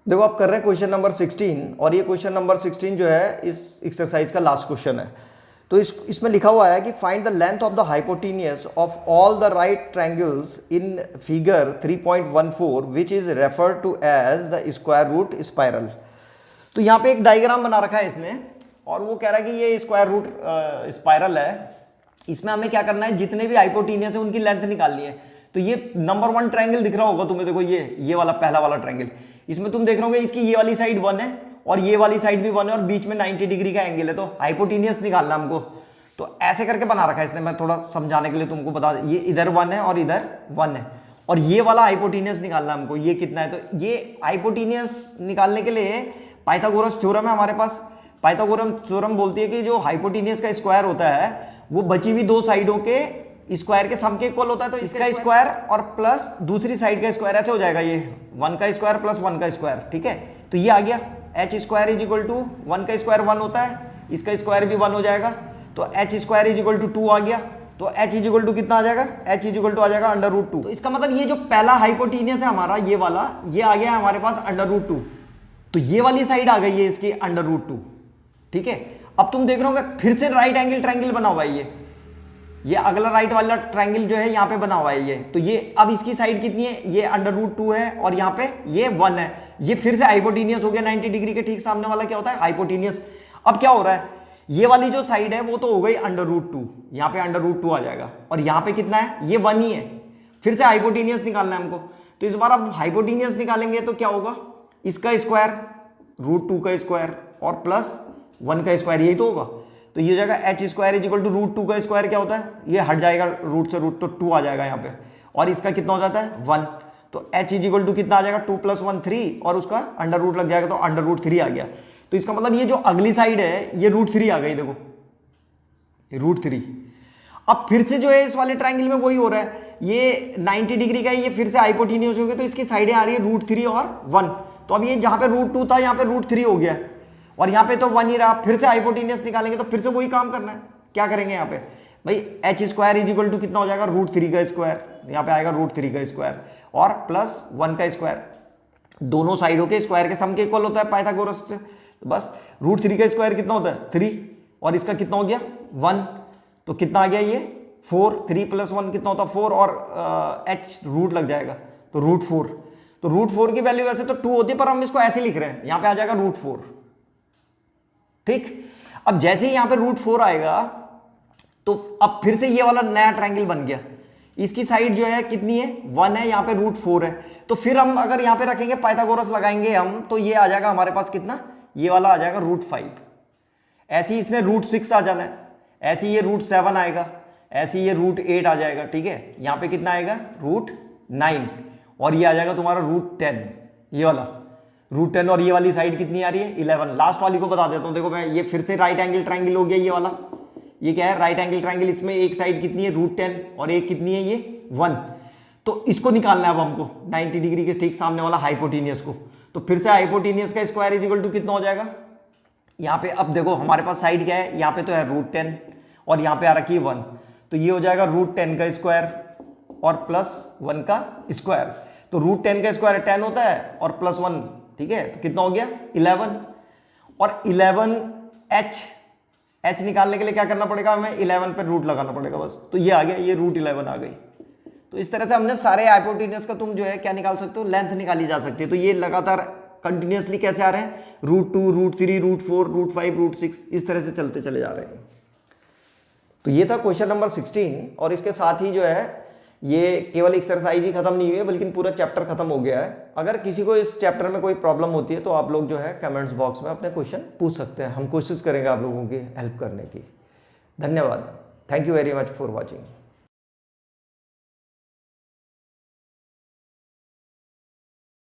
देखो आप कर रहे हैं क्वेश्चन नंबर 16 और ये क्वेश्चन नंबर 16 जो है इस एक्सरसाइज का लास्ट क्वेश्चन है। तो इसमें लिखा हुआ है कि find the length of the hypotenuse of all the right triangles in figure 3.14 which is referred to as the square root spiral. तो यहाँ पे एक डायग्राम बना रखा है इसने और वो कह रहा है कि ये स्क्वायर रूट स्पाइरल है। इसमें हमें क्या करना है, जितने भी हाइपोटेन्यूज है उनकी लेंथ निकालनी है। तो ये नंबर 1 ट्रायंगल दिख रहा होगा तुम्हें, देखो ये वाला पहला वाला ट्रायंगल, इसमें तुम देख रहे होगे इसकी ये वाली साइड 1 है और ये वाली साइड भी 1 है और बीच में 90 डिग्री का एंगल है। तो हाइपोटेन्यूज निकालना हमको, तो ऐसे करके बना रखा है इसने। मैं थोड़ा समझाने के लिए तुमको बता दें, ये इधर 1 है और इधर 1 है और ये वाला हाइपोटेन्यूज निकालना हमको, ये कितना है। तो ये हाइपोटेन्यूज निकालने के लिए पाइथागोरस थ्योरम है हमारे पास। पाइथागोरस थ्योरम बोलती है कि जो हाइपोटेन्यूज का स्क्वायर होता है वो बची हुई दो साइडों के स्क्वायर के सम के इक्वल होता है। तो इसका स्क्वायर और प्लस दूसरी साइड का स्क्वायर ऐसे हो जाएगा, ये 1 का स्क्वायर प्लस 1 का स्क्वायर, ठीक है। तो ये आ गया H square is equal to 1 का स्क्वायर 1 होता है, इसका स्क्वायर भी 1 हो जाएगा। तो H square is equal to 2 आ गया। तो एच इज इक्वल टू कितना आ जाएगा, एच इज इक्वल टू आ जाएगा √2। तो इसका मतलब ये जो पहला हाइपोटेन्यूज है हमारा ये वाला, ये आ गया हमारे पास √2। तो ये वाली साइड आ गई है इसकी √2, ठीक है। अब तुम देख रहे हो फिर से राइट एंगल ट्रायंगल बना हुआ है ये अगला राइट वाला ट्रायंगल जो है यहाँ पे बना हुआ है ये। तो ये अब इसकी साइड कितनी है, ये √2 है और यहाँ पे ये 1 है। ये फिर से हाइपोटेन्यूज हो गया 90 डिग्री के ठीक सामने वाला क्या होता है, हाइपोटेन्यूज। अब क्या हो रहा है, ये वाली जो साइड है वो तो हो गई √2, यहाँ पे √2 आ जाएगा और यहाँ पे कितना है, ये 1 ही है। फिर से हाइपोटेन्यूज निकालना है हमको। तो इस बार अब हाइपोटेन्यूज निकालेंगे तो क्या होगा, इसका स्क्वायर √2 का स्क्वायर और प्लस 1 का स्क्वायर, यही तो होगा। तो ये हो जाएगा H square is equal to √2 का स्क्वायर क्या होता है, ये हट जाएगा रूट से, रूट तो 2 आ जाएगा यहाँ पे और इसका कितना हो जाता है 1। तो एच इज इक्वल टू कितना आ जाएगा 2 + 1 3 और उसका √√ लग जाएगा तो √3 आ गया। तो इसका मतलब ये जो अगली साइड है ये √3 आ गई, देखो √3। अब फिर से जो है इस वाले ट्रायंगल में वही हो रहा है, ये 90 डिग्री का है, ये फिर से हाइपोटेन्यूज हो गया तो इसकी साइडें आ रही है √3 और 1। तो अब ये जहां पे √2 था यहाँ पे √3 हो गया और यहाँ पे तो 1 ही रहा। फिर से हाइपोटेन्यूज निकालेंगे तो फिर से वही काम करना है। क्या करेंगे यहाँ पे भाई, H square is equal to कितना हो जाएगा √3 का स्क्वायर, यहाँ पे आएगा √3 का स्क्वायर और प्लस 1 का स्क्वायर। दोनों साइडों के स्क्वायर के सम के इक्वल होता है पाइथागोरस से। तो बस √3 का स्क्वायर कितना होता है 3 और इसका कितना हो गया 1। तो कितना आ गया ये 4, 3 + 1 कितना होता है 4 और एच रूट लग जाएगा तो √4। तो √4 की वैल्यू वैसे तो 2 होती है पर हम इसको ऐसे लिख रहे हैं, यहाँ पे आ जाएगा √4, ठीक। अब जैसे ही यहां पे √4 आएगा तो अब फिर से ये वाला नया ट्रायंगल बन गया। इसकी साइड जो है कितनी है 1 है, यहां पे √4 है। तो फिर हम अगर यहां पे रखेंगे पाइथागोरस लगाएंगे हम, तो ये आ जाएगा हमारे पास कितना, ये वाला आ जाएगा √5। ऐसे ही इसने √6 आ जाना है, ऐसे ये √7 आएगा, ऐसे ये √8 आ जाएगा, ठीक है। यहां पे कितना आएगा √9 और ये आ जाएगा तुम्हारा √10, ये वाला √10 और ये वाली साइड कितनी आ रही है 11। लास्ट वाली को बता देता हूं, देखो मैं, ये फिर से राइट एंगल ट्रायंगल हो गया ये वाला। ये क्या है, राइट एंगल ट्रायंगल। इसमें एक साइड कितनी है √10 और एक कितनी है ये 1। तो इसको निकालना है अब हमको 90 डिग्री के ठीक सामने वाला हाइपोटेन्यूज को। तो फिर से हाइपोटेन्यूज का स्क्वायर इज इक्वल टू कितना हो जाएगा, यहाँ पे अब देखो हमारे पास साइड क्या है, यहाँ पे तो है √10 और यहाँ पे आ रखी है 1। तो ये हो जाएगा √10 का स्क्वायर और प्लस 1 का स्क्वायर। तो √10 का स्क्वायर 10 होता है और प्लस 1, ठीक है। तो कितना हो गया 11 और 11 एच निकालने के लिए क्या करना पड़ेगा हमें, 11 पे रूट लगाना पड़ेगा बस। तो ये आ गया, ये √11 आ गई। तो इस तरह से हमने सारे हाइपोटेन्यूज का तुम जो है क्या निकाल सकते हो, लेंथ निकाली जा सकती है। तो ये लगातार कंटिन्यूअसली कैसे आ रहे हैं, √2 √3 √4 √5 √6 इस तरह से चलते चले जा रहे हैं। तो ये था क्वेश्चन नंबर 16 और इसके साथ ही जो है ये केवल एक्सरसाइज ही खत्म नहीं हुई है बल्कि पूरा चैप्टर खत्म हो गया है। अगर किसी को इस चैप्टर में कोई प्रॉब्लम होती है तो आप लोग जो है कमेंट्स बॉक्स में अपने क्वेश्चन पूछ सकते हैं, हम कोशिश करेंगे आप लोगों की हेल्प करने की। धन्यवाद, thank you very much for watching.